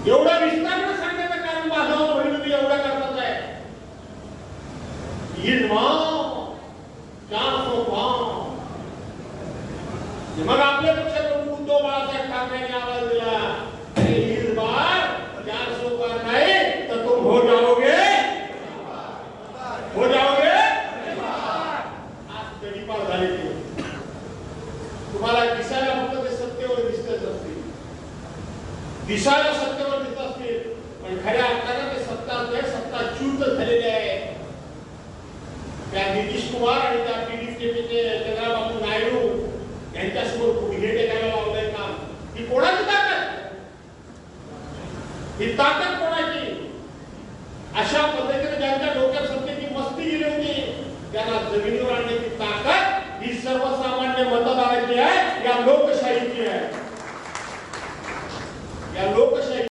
एवढा विस्ताराने सांगण्याचं कारण माझं बहिणी एवढा करतात आहे. मग आपल्या पक्षाकडून उद्धव बाळासाहेब ठाकरेंनी आवाज दिला, इस बार 400 पार नहीं तो तुम हो जाओगे आज तडीपार झाले. तुम्हाला दिसायला फक्त ते सत्तेवर दिसतच असतील, दिसायला सत्तेवर दिसत असतील, पण खऱ्या अर्थाने ते सत्ताच्युत झालेले आहे. त्या नितीश कुमार आणि त्या पीडीपीचे चंद्राबाबू नायडू यांच्यासमोर गुडघे टेकायला लावलंय काम. ही कोणाची ताकद? ही ताकद कोणाची? अशा पद्धतीने ज्यांच्या डोक्यात सत्तेची मस्ती गेली होती त्यांना जमिनीवर आणण्याची